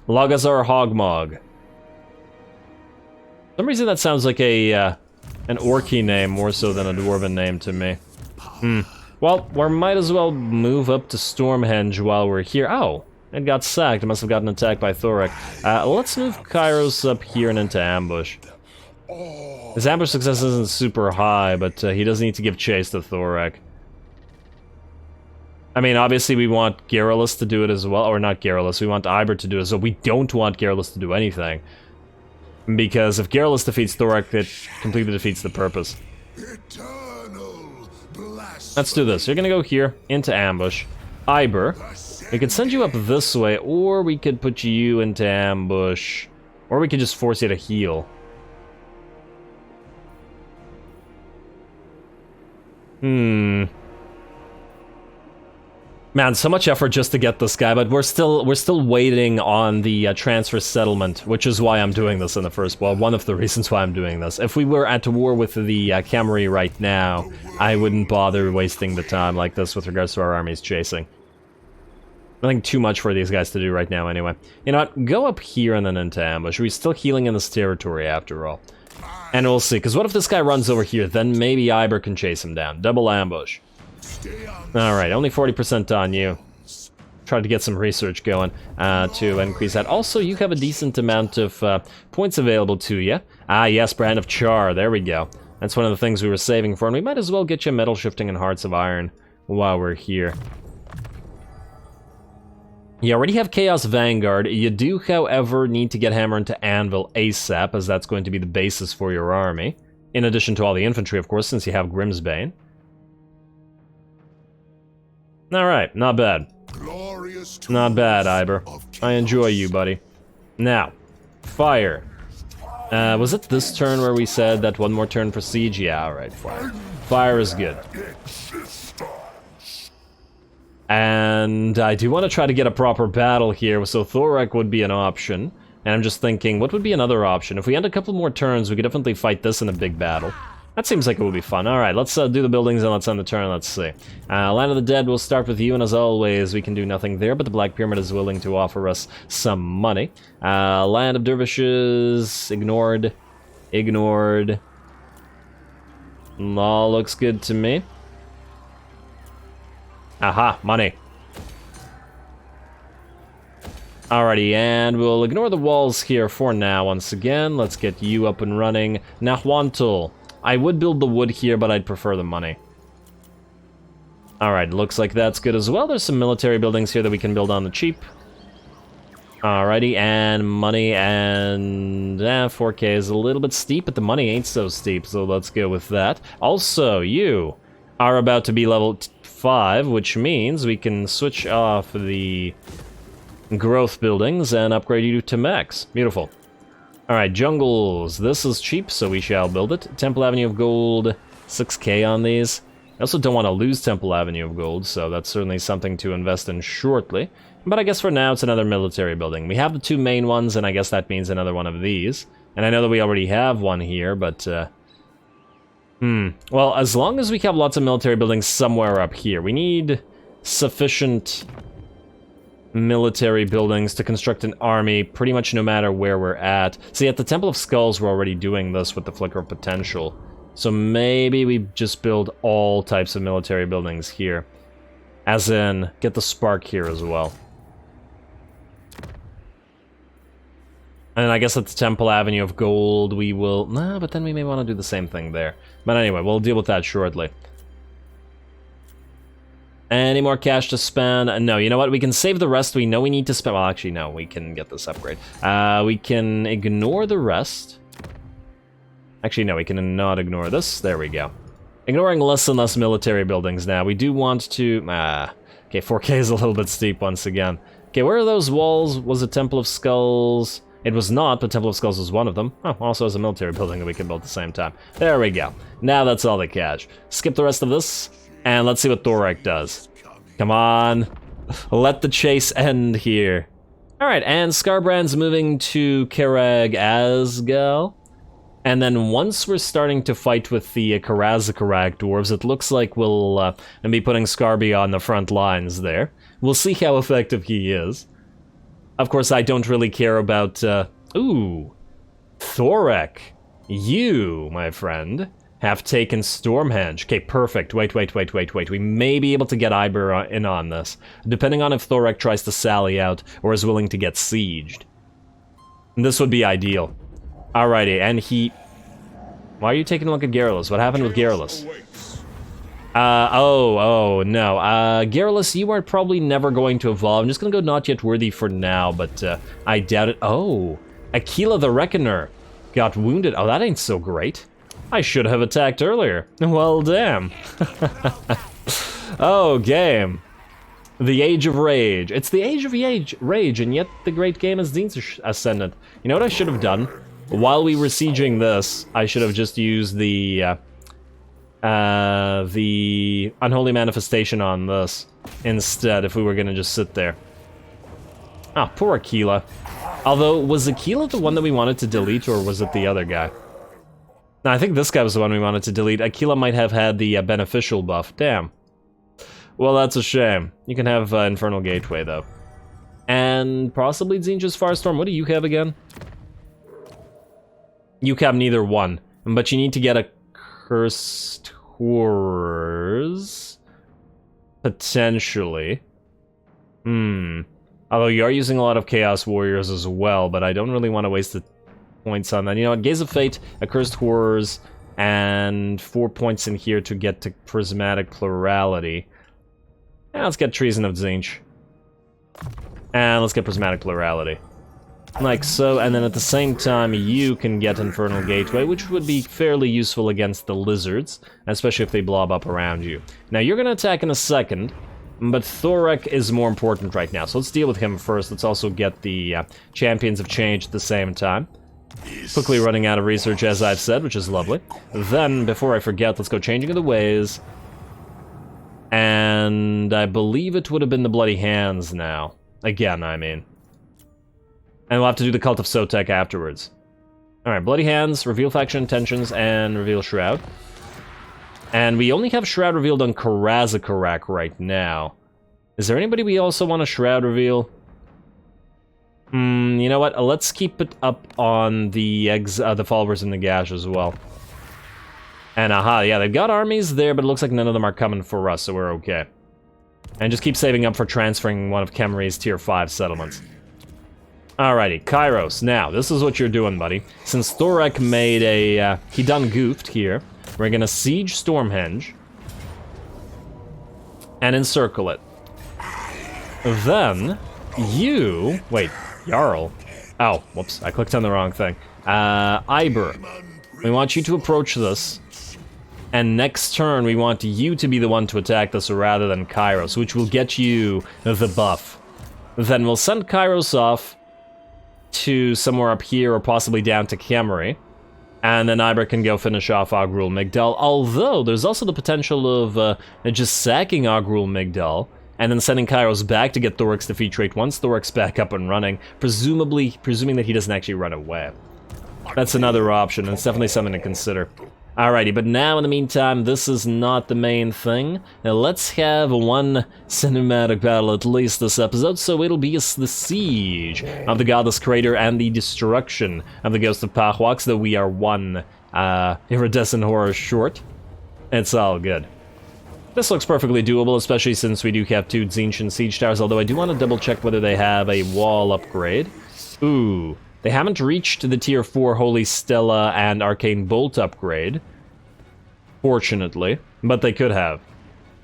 Logazar Hogmog. For some reason that sounds like an Orky name more so than a Dwarven name to me. Well, we might as well move up to Stormhenge while we're here. Oh! It got sacked. It must have gotten attacked by Thorek. Let's move Kairos up here and into ambush. His ambush success isn't super high, but he does need to give chase to Thorek. I mean, obviously we want Garrulus to do it as well. Or not Garrulus, we want Iber to do it as well. We don't want Garrulus to do anything. Because if Garrulus defeats Thorek, it completely defeats the purpose. Let's do this. You're gonna go here, into ambush. Iber. We could send you up this way, or we could put you into ambush. Or we could just force you to heal. Man, so much effort just to get this guy, but we're still waiting on the transfer settlement, which is why I'm doing this in the first. Well, one of the reasons why I'm doing this. If we were at war with the Khemri right now, I wouldn't bother wasting the time like this with regards to our armies chasing. Nothing too much for these guys to do right now anyway. You know what? Go up here and then into ambush. We're still healing in this territory after all. And we'll see, because what if this guy runs over here? Then maybe Iber can chase him down. Double ambush. Alright, only 40% on you. Try to get some research going to increase that. Also, you have a decent amount of points available to you. Ah, yes, Brand of Char. There we go. That's one of the things we were saving for, and we might as well get you Metal Shifting and Hearts of Iron while we're here. You already have Chaos Vanguard. You do, however, need to get Hammer into Anvil ASAP, as that's going to be the basis for your army. In addition to all the infantry, of course, since you have Grimsbane. Alright, not bad. Not bad, Iber. I enjoy you, buddy. Now, fire. Was it this turn where we said that one more turn for siege? Yeah, alright, fire. Fire is good. And I do want to try to get a proper battle here, so Thorek would be an option. And I'm just thinking, what would be another option? If we end a couple more turns, we could definitely fight this in a big battle. That seems like it would be fun. Alright, let's do the buildings and let's end the turn, let's see. Land of the Dead, we'll start with you, and as always, we can do nothing there, but the Black Pyramid is willing to offer us some money. Land of Dervishes, ignored. Ignored. All looks good to me. Aha, money. Alrighty, and we'll ignore the walls here for now once again. Let's get you up and running. Nahuantl. I would build the wood here, but I'd prefer the money. Alright, looks like that's good as well. There's some military buildings here that we can build on the cheap. Alrighty, and money, and 4K is a little bit steep, but the money ain't so steep, so let's go with that. Also, you are about to be level 5, which means we can switch off the growth buildings and upgrade you to max. Beautiful. Alright, jungles. This is cheap, so we shall build it. Temple Avenue of Gold, 6K on these. I also don't want to lose Temple Avenue of Gold, so that's certainly something to invest in shortly. But I guess for now it's another military building. We have the 2 main ones, and I guess that means another one of these. And I know that we already have one here, but well, as long as we have lots of military buildings somewhere up here, we need sufficient military buildings to construct an army pretty much no matter where we're at. See, at the Temple of Skulls we're already doing this with the Flicker of Potential. So maybe we just build all types of military buildings here. As in, get the Spark here as well. And I guess at the Temple Avenue of Gold we will... Nah, but then we may want to do the same thing there. But anyway, we'll deal with that shortly. Any more cash to spend? No, you know what? We can save the rest we know we need to spend. Well, actually, no, we can get this upgrade. We can ignore the rest. Actually, no, we can not ignore this. There we go. Ignoring less and less military buildings now. We do want to... okay, 4K is a little bit steep once again. Okay, where are those walls? Was it Temple of Skulls? It was not, but Temple of Skulls was one of them. Oh, also has a military building that we can build at the same time. There we go. Now that's all the cash. Skip the rest of this, and let's see what Thorek does. Come on. Let the chase end here. Alright, and Skarbrand's moving to Kerag Asgal. And then once we're starting to fight with the Karazakarak dwarves, it looks like we'll be putting Skarby on the front lines there. We'll see how effective he is. Of course, I don't really care about... ooh! Thorek! You, my friend, have taken Stormhenge. Okay, perfect. Wait. We may be able to get Iber in on this, depending on if Thorek tries to sally out or is willing to get sieged. This would be ideal. Alrighty, and he... Why are you taking a look at Garrulus? What happened with Garrulus? Oh, no. Garrulus, you are probably never going to evolve. I'm just gonna go not yet worthy for now, but I doubt it. Oh, Aquila the Reckoner got wounded. Oh, that ain't so great. I should have attacked earlier. Well, damn. Oh, game. The Age of Rage. It's the Age of Rage, and yet the great game is Tzeentch Ascendant. You know what I should have done? While we were sieging this, I should have just used the Unholy Manifestation on this instead, if we were gonna just sit there. Ah, poor Aquila. Although, was Aquila the one that we wanted to delete, or was it the other guy? No, I think this guy was the one we wanted to delete. Aquila might have had the beneficial buff. Damn. Well, that's a shame. You can have Infernal Gateway, though. And possibly Tzeentch's Firestorm. What do you have again? You have neither one. But you need to get a Cursed Horrors. Potentially. Although you are using a lot of Chaos Warriors as well, but I don't really want to waste the points on that. You know what? Gaze of Fate, Accursed Horrors, and 4 points in here to get to Prismatic Plurality. And let's get Treason of Tzeentch. And let's get Prismatic Plurality. Like so, and then at the same time you can get Infernal Gateway, which would be fairly useful against the lizards, especially if they blob up around you. Now you're gonna attack in a second, but Thorek is more important right now, so let's deal with him first. Let's also get the Champions of Change at the same time. Quickly running out of research, as I've said, which is lovely. Then, before I forget, let's go Changing of the Ways. And I believe it would have been the Bloody Hands now. Again, I mean. And we'll have to do the Cult of Sotek afterwards. Alright, Bloody Hands, reveal faction intentions, and reveal Shroud. And we only have Shroud revealed on Karazakarak right now. Is there anybody we also want a Shroud reveal? You know what? Let's keep it up on the followers in the Gash as well. And aha, yeah, they've got armies there, but it looks like none of them are coming for us, so we're okay. And just keep saving up for transferring one of Khemri's tier 5 settlements. Alrighty, Kairos. Now, this is what you're doing, buddy. Since Thorek made a... he done goofed here, we're gonna siege Stormhenge and encircle it. Then, you... Wait, Jarl. Oh, whoops, I clicked on the wrong thing. Iber. We want you to approach this. And next turn, we want you to be the one to attack this rather than Kairos, which will get you the buff. Then we'll send Kairos off to somewhere up here or possibly down to Khemri. And then Iber can go finish off Ogrul Migdal. Although, there's also the potential of just sacking Ogrul Migdal and then sending Kairos back to get Thorek's defeat rate once Thorek's back up and running, presuming that he doesn't actually run away. That's another option, and it's definitely something to consider. Alrighty, but now in the meantime, this is not the main thing. Now let's have one cinematic battle at least this episode, so it'll be the siege of the Godless Crater and the destruction of the Ghost of Pahwaks, though we are one iridescent horror short. It's all good. This looks perfectly doable, especially since we do have 2 Tzeentch siege towers, although I do want to double check whether they have a wall upgrade. Ooh. They haven't reached the tier 4 Holy Stella and Arcane Bolt upgrade, fortunately, but they could have.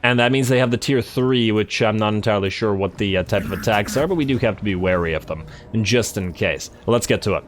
And that means they have the tier 3, which I'm not entirely sure what the type of attacks are, but we do have to be wary of them, just in case. Let's get to it.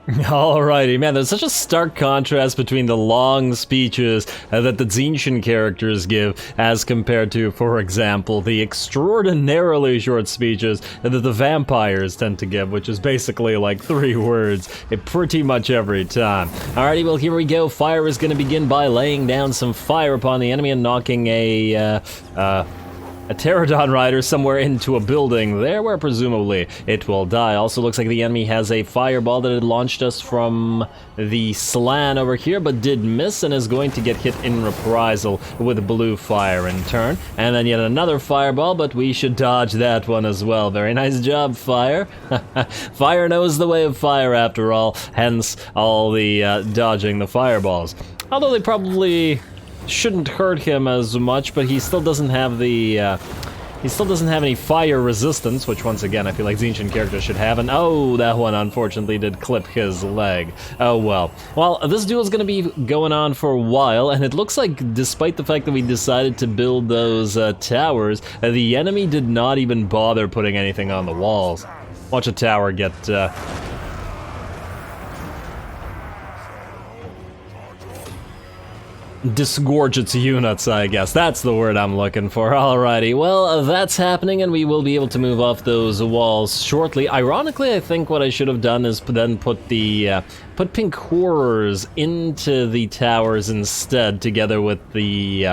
Alrighty, man, there's such a stark contrast between the long speeches that the Tzeentchian characters give as compared to, for example, the extraordinarily short speeches that the vampires tend to give, which is basically like 3 words pretty much every time. Alrighty, well, here we go. Fire is going to begin by laying down some fire upon the enemy and knocking a Pterodon rider somewhere into a building there where presumably it will die. Also looks like the enemy has a fireball that had launched us from the Slan over here, but did miss and is going to get hit in reprisal with blue fire in turn. And then yet another fireball, but we should dodge that one as well. Very nice job, Fire. Fire knows the way of fire after all, hence all the dodging the fireballs. Although they probably shouldn't hurt him as much, but he still doesn't have the any fire resistance, which once again I feel like Tzeentchian characters should have, and oh, that one unfortunately did clip his leg. Oh well. Well, this duel is going to be going on for a while, and it looks like despite the fact that we decided to build those towers, the enemy did not even bother putting anything on the walls. Watch a tower get disgorge its units, I guess. That's the word I'm looking for. Alrighty, well, that's happening, and we will be able to move off those walls shortly. Ironically, I think what I should have done is then put the put pink horrors into the towers instead, together with the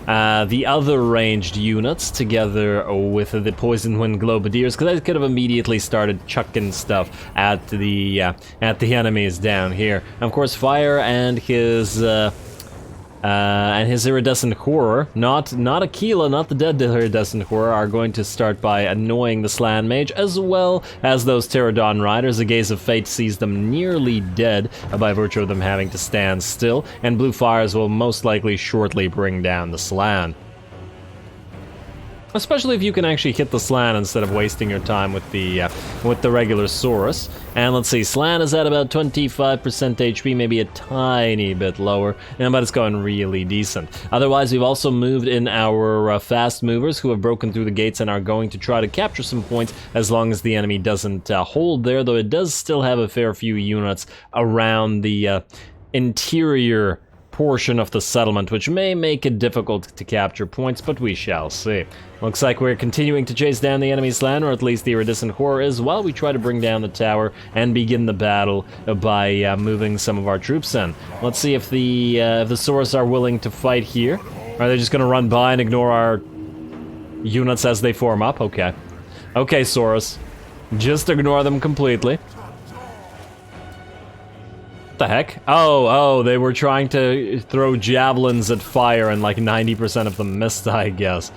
other ranged units, together with the Poison Wind Globadiers, because I could have immediately started chucking stuff at the enemies down here. Of course, Fire and his iridescent horror, not Aquila, not the dead iridescent horror, are going to start by annoying the Slan Mage, as well as those Pterodon Riders. The Gaze of Fate sees them nearly dead by virtue of them having to stand still, and Blue Fires will most likely shortly bring down the Slan. Especially if you can actually hit the Slan instead of wasting your time with the regular Saurus. And let's see, Slan is at about 25% HP, maybe a tiny bit lower, but it's going really decent. Otherwise, we've also moved in our fast movers who have broken through the gates and are going to try to capture some points as long as the enemy doesn't hold there, though it does still have a fair few units around the interior portion of the settlement, which may make it difficult to capture points, but we shall see. Looks like we're continuing to chase down the enemy's land, or at least the iridescent horror is, while we try to bring down the tower and begin the battle by moving some of our troops in. Let's see if the Saurus are willing to fight here. Are they just going to run by and ignore our units as they form up? Okay. Okay, Saurus. Just ignore them completely. What the heck? Oh, they were trying to throw javelins at fire and like 90% of them missed, I guess.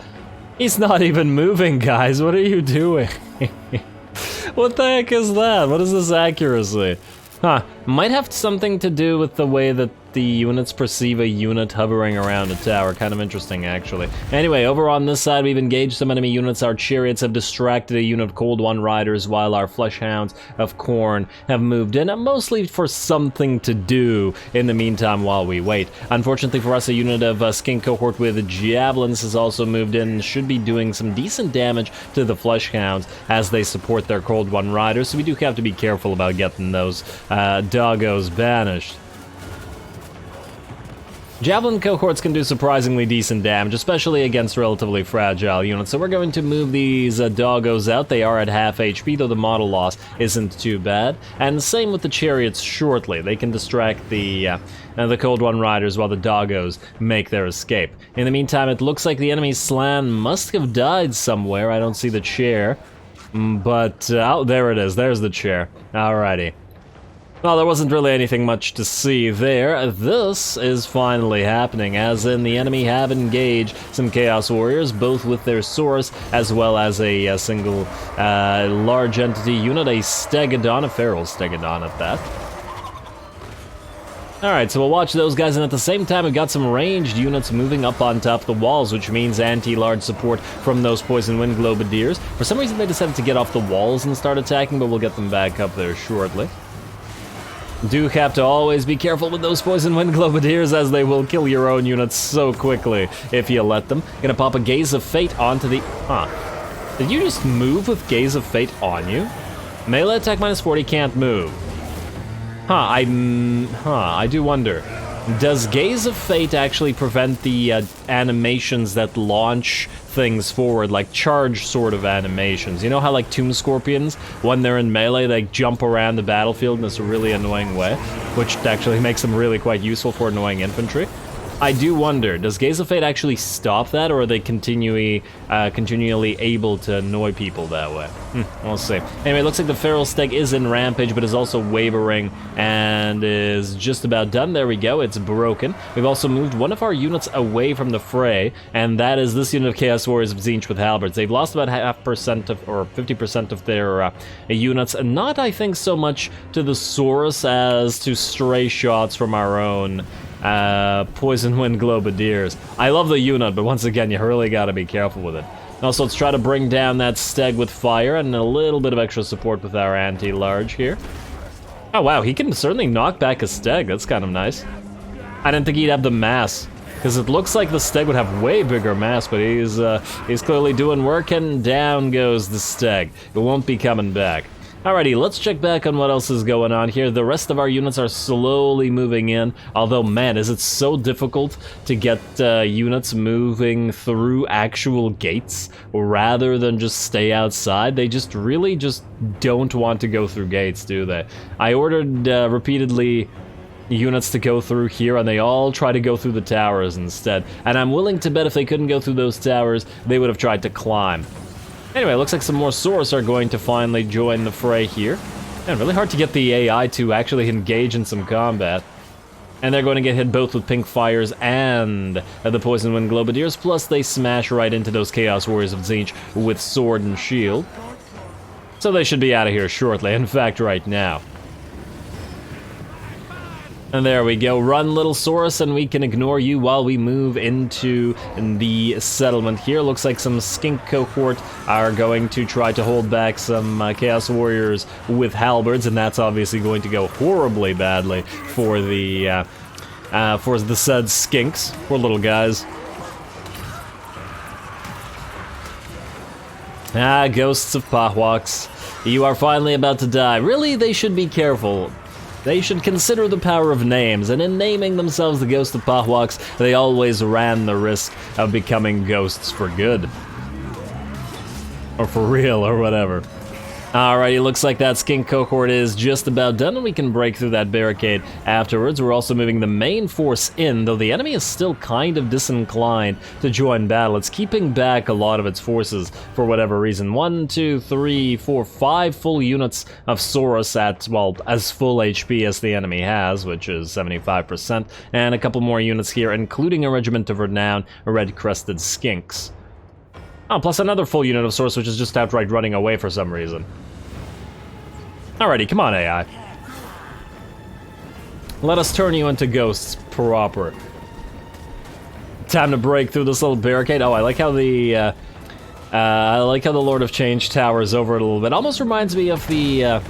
He's not even moving, guys. What are you doing? What the heck is that? What is this accuracy? Huh, might have something to do with the way that the units perceive a unit hovering around a tower. Kind of interesting, actually. Anyway, over on this side, we've engaged some enemy units. Our chariots have distracted a unit of Cold One Riders, while our Fleshhounds of Khorne have moved in, mostly for something to do in the meantime while we wait. Unfortunately for us, a unit of Skink Cohort with Javelins has also moved in and should be doing some decent damage to the Fleshhounds as they support their Cold One Riders, so we do have to be careful about getting those doggos banished. Javelin cohorts can do surprisingly decent damage, especially against relatively fragile units, so we're going to move these doggos out. They are at half HP, though the model loss isn't too bad. And the same with the chariots shortly. They can distract the Cold One Riders while the doggos make their escape. In the meantime, it looks like the enemy Slann must have died somewhere. I don't see the chair, but oh, there it is. There's the chair. Alrighty. Well, there wasn't really anything much to see there. This is finally happening, as in the enemy have engaged some Chaos Warriors, both with their Saurus, as well as a single large entity unit, a Stegodon, a Feral Stegodon at that. Alright, so we'll watch those guys, and at the same time we've got some ranged units moving up on top of the walls, which means anti-large support from those Poison Wind Globadiers. For some reason they decided to get off the walls and start attacking, but we'll get them back up there shortly. Do have to always be careful with those Poison Wind Globadiers, as they will kill your own units so quickly if you let them. Gonna pop a Gaze of Fate onto the... Huh. Did you just move with Gaze of Fate on you? Melee attack minus 40 can't move. I do wonder. Does Gaze of Fate actually prevent the animations that launch things forward, like charge sort of animations? You know how like Tomb Scorpions, when they're in melee, they jump around the battlefield in this really annoying way, which actually makes them really quite useful for annoying infantry? I do wonder, does Gaze of Fate actually stop that, or are they continually able to annoy people that way? We'll see. Anyway, it looks like the Feral Steg is in Rampage, but is also wavering and is just about done. There we go, it's broken. We've also moved one of our units away from the fray, and that is this unit of Chaos Warriors of Tzeentch with Halberds. They've lost about 50% of their units, and not, I think, so much to the Saurus as to stray shots from our own Poison Wind Globadiers. I love the unit, but once again, you really gotta be careful with it. Also, let's try to bring down that Steg with fire, and a little bit of extra support with our anti-large here. Oh wow, he can certainly knock back a Steg, that's kind of nice. I didn't think he'd have the mass, because it looks like the Steg would have way bigger mass, but he's clearly doing work, and down goes the Steg. It won't be coming back. Alrighty, let's check back on what else is going on here. The rest of our units are slowly moving in, although, man, is it so difficult to get units moving through actual gates rather than just stay outside. They just really just don't want to go through gates, do they? I ordered repeatedly units to go through here, and they all try to go through the towers instead. And I'm willing to bet if they couldn't go through those towers, they would have tried to climb. Anyway, looks like some more Saurus are going to finally join the fray here. And really hard to get the AI to actually engage in some combat. And they're going to get hit both with Pink Fires and the Poison Wind Globadiers, plus they smash right into those Chaos Warriors of Tzeentch with sword and shield. So they should be out of here shortly, in fact right now. And there we go, run little Saurus, and we can ignore you while we move into the settlement here. Looks like some Skink Cohort are going to try to hold back some Chaos Warriors with Halberds, and that's obviously going to go horribly badly for the said Skinks. Poor little guys. Ah, ghosts of Pahwaks. You are finally about to die. Really, they should be careful. They should consider the power of names, and in naming themselves the Ghost of Pahwaks, they always ran the risk of becoming ghosts for good. Or for real, or whatever. Alrighty, looks like that skink cohort is just about done, and we can break through that barricade afterwards. We're also moving the main force in, though the enemy is still kind of disinclined to join battle. It's keeping back a lot of its forces for whatever reason. 1, 2, 3, 4, 5 full units of Saurus at, well, as full HP as the enemy has, which is 75%, and a couple more units here, including a regiment of renown, red-crested skinks. Oh, plus another full unit of Saurus, which is just outright running away for some reason. Alrighty, come on, AI. Let us turn you into ghosts proper. Time to break through this little barricade. Oh, I like how the Lord of Tzeentch towers over it a little bit. Almost reminds me of the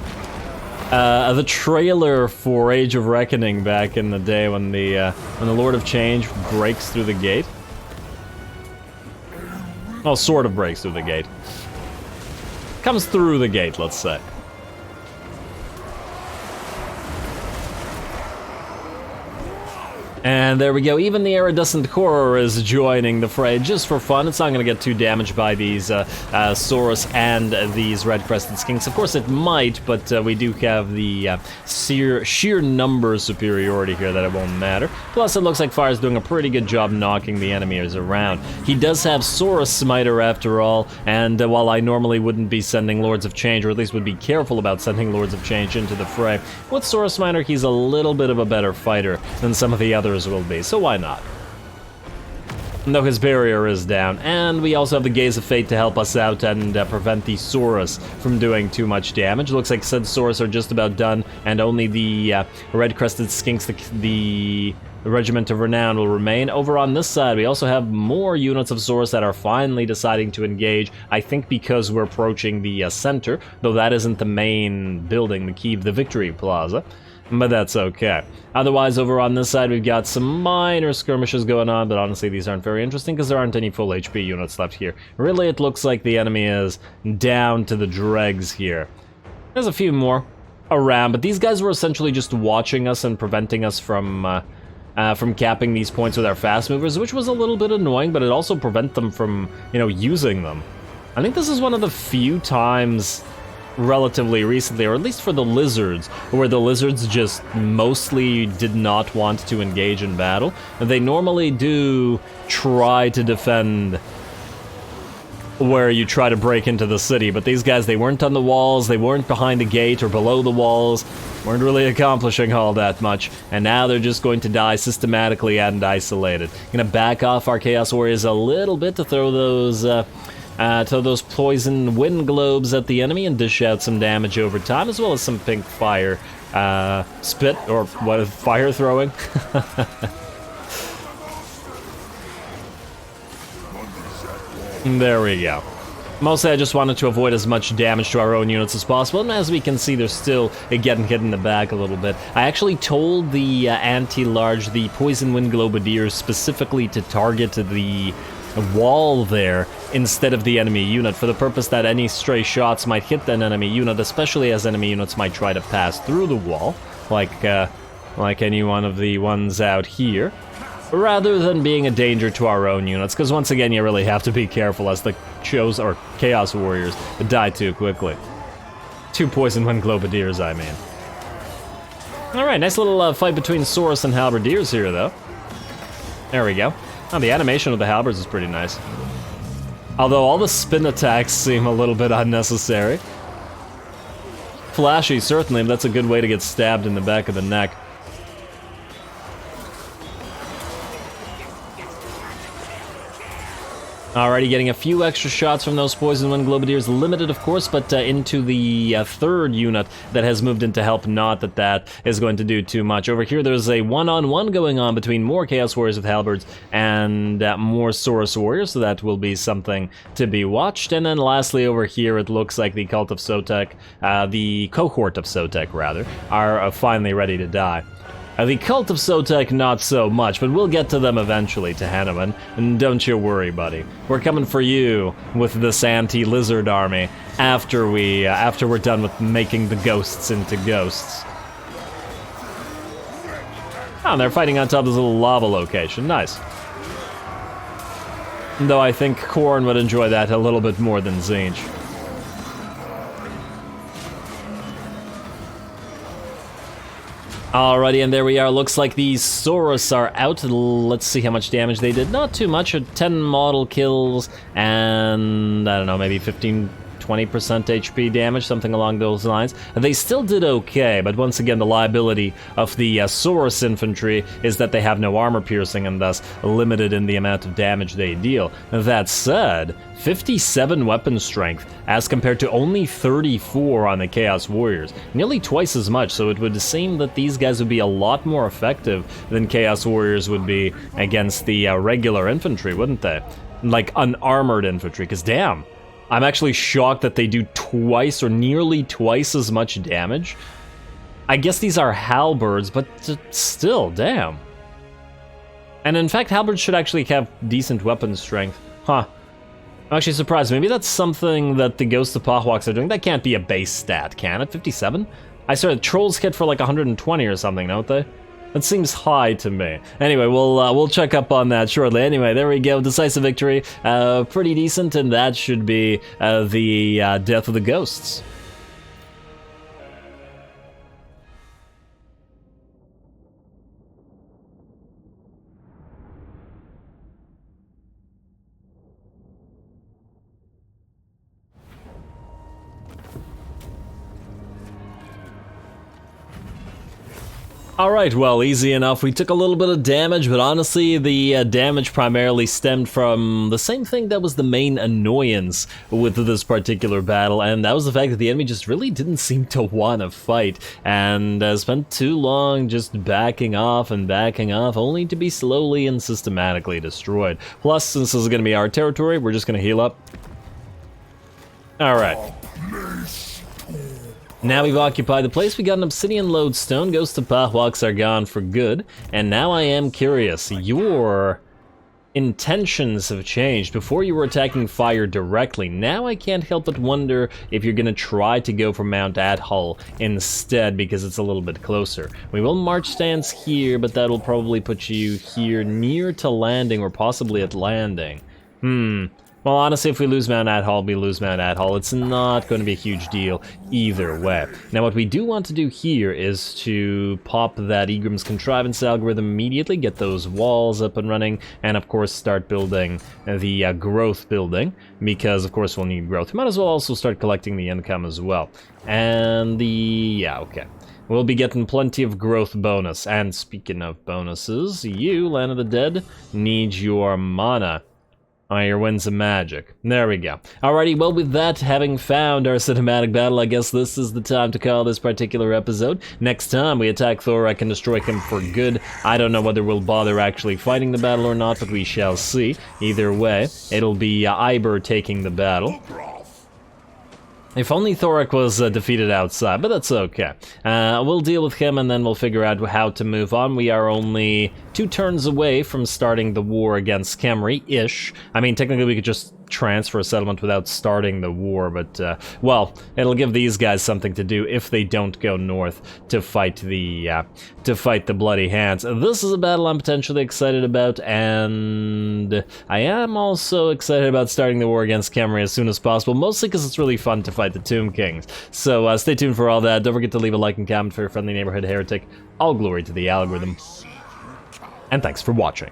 trailer for Age of Reckoning back in the day when the Lord of Tzeentch breaks through the gate. Oh, sort of breaks through the gate. Comes through the gate, let's say. And there we go, even the Iridescent Core is joining the fray just for fun. It's not going to get too damaged by these Saurus and these red-crested skinks. Of course it might, but we do have the sheer number superiority here that it won't matter. Plus it looks like Fire's doing a pretty good job knocking the enemies around. He does have Saurus Smiter after all, and while I normally wouldn't be sending Lords of Tzeentch, or at least would be careful about sending Lords of Tzeentch into the fray, with Saurus Smiter he's a little bit of a better fighter than some of the others will be, so why not? Though his barrier is down, and we also have the Gaze of Fate to help us out and prevent the Saurus from doing too much damage. Looks like said Saurus are just about done, and only the red-crested skinks, the Regiment of Renown, will remain. Over on this side, we also have more units of Saurus that are finally deciding to engage, I think because we're approaching the center, though that isn't the main building, the Victory Plaza. But that's okay. Otherwise, over on this side, we've got some minor skirmishes going on, but honestly, these aren't very interesting because there aren't any full HP units left here. Really, it looks like the enemy is down to the dregs here. There's a few more around, but these guys were essentially just watching us and preventing us from capping these points with our fast movers, which was a little bit annoying, but it also prevent them from, using them. I think this is one of the few times relatively recently, or at least for the lizards, where the lizards just mostly did not want to engage in battle. They normally do try to defend where you try to break into the city, but these guys, they weren't on the walls, they weren't behind the gate or below the walls, weren't really accomplishing all that much, and now they're just going to die systematically and isolated. Gonna back off our Chaos Warriors a little bit to throw those poison wind globes at the enemy and dish out some damage over time, as well as some pink fire spit, or what, fire throwing. There we go. Mostly I just wanted to avoid as much damage to our own units as possible, and as we can see, they're still getting hit in the back a little bit. I actually told the anti-large, the poison wind globadiers, specifically to target the wall there instead of the enemy unit, for the purpose that any stray shots might hit an enemy unit, especially as enemy units might try to pass through the wall, like any one of the ones out here, rather than being a danger to our own units, because once again you really have to be careful as the Chaos Warriors die too quickly. 2 poison wind globadiers, I mean. Alright, nice little fight between Saurus and halberdiers here, though. There we go. Oh, the animation of the halberds is pretty nice. Although all the spin attacks seem a little bit unnecessary. Flashy, certainly, but that's a good way to get stabbed in the back of the neck. Alrighty, getting a few extra shots from those Poison Wind Globadiers, limited of course, but into the third unit that has moved in to help. Not that that is going to do too much. Over here there's a one-on-one going on between more Chaos Warriors with halberds and more Saurus Warriors, so that will be something to be watched. And then lastly over here it looks like the Cult of Sotek, the Cohort of Sotek rather, are finally ready to die. The Cult of Sotek, not so much, but we'll get to them eventually, to Hanuman, and don't you worry, buddy. We're coming for you with this anti-lizard army after we're done with making the ghosts into ghosts. Oh, they're fighting on top of this little lava location. Nice. Though I think Khorne would enjoy that a little bit more than Tzeentch. Alrighty, and there we are. Looks like these Saurus are out. Let's see how much damage they did. Not too much, 10 model kills, and I don't know, maybe 15, 20% HP damage, something along those lines. They still did okay, but once again, the liability of the Saurus infantry is that they have no armor piercing and thus limited in the amount of damage they deal. That said, 57 weapon strength as compared to only 34 on the Chaos Warriors. Nearly twice as much, so it would seem that these guys would be a lot more effective than Chaos Warriors would be against the regular infantry, wouldn't they? Like unarmored infantry, because damn, I'm actually shocked that they do twice or nearly twice as much damage. I guess these are halberds, but still, damn. And in fact, halberds should actually have decent weapon strength. Huh. I'm actually surprised. Maybe that's something that the Ghost of Pahwaks are doing. That can't be a base stat, can it? 57? I saw trolls hit for like 120 or something, don't they? That seems high to me. Anyway, we'll check up on that shortly. Anyway, there we go. Decisive victory. Pretty decent, and that should be the death of the ghosts. Alright, well, easy enough. We took a little bit of damage, but honestly, the damage primarily stemmed from the same thing that was the main annoyance with this particular battle, and that was the fact that the enemy just really didn't seem to want to fight, and spent too long just backing off, only to be slowly and systematically destroyed. Plus, since this is going to be our territory, we're just going to heal up. Alright. Now we've occupied the place, we got an obsidian lodestone, Ghost of Pahwaks are gone for good, and now I am curious, your intentions have changed. Before you were attacking fire directly, now I can't help but wonder if you're gonna try to go for Mount Adhull instead, because it's a little bit closer. We will march stance here, but that'll probably put you here near to landing, or possibly at landing. Well, honestly, if we lose Mount Adhull, we lose Mount Adhull. It's not going to be a huge deal either way. Now, what we do want to do here is to pop that Egrim's Contrivance algorithm immediately, get those walls up and running, and of course start building the growth building, because of course we'll need growth. We might as well also start collecting the income as well. And yeah, okay. We'll be getting plenty of growth bonus. And speaking of bonuses, you, Land of the Dead, need your mana. Your winds of magic. There we go. Alrighty, well, with that, having found our cinematic battle, I guess this is the time to call this particular episode. Next time we attack Thorak and destroy him for good. I don't know whether we'll bother actually fighting the battle or not, but we shall see. Either way, it'll be Iber taking the battle. If only Thorak was defeated outside, but that's okay. We'll deal with him and then we'll figure out how to move on. We are only 2 turns away from starting the war against Khemri-ish. I mean, technically we could just transfer a settlement without starting the war, but, well, it'll give these guys something to do if they don't go north to fight the Bloody Hands. This is a battle I'm potentially excited about, and I am also excited about starting the war against Khemri as soon as possible, mostly because it's really fun to fight the Tomb Kings. So, stay tuned for all that. Don't forget to leave a like and comment for your friendly neighborhood heretic. All glory to the algorithm. And thanks for watching.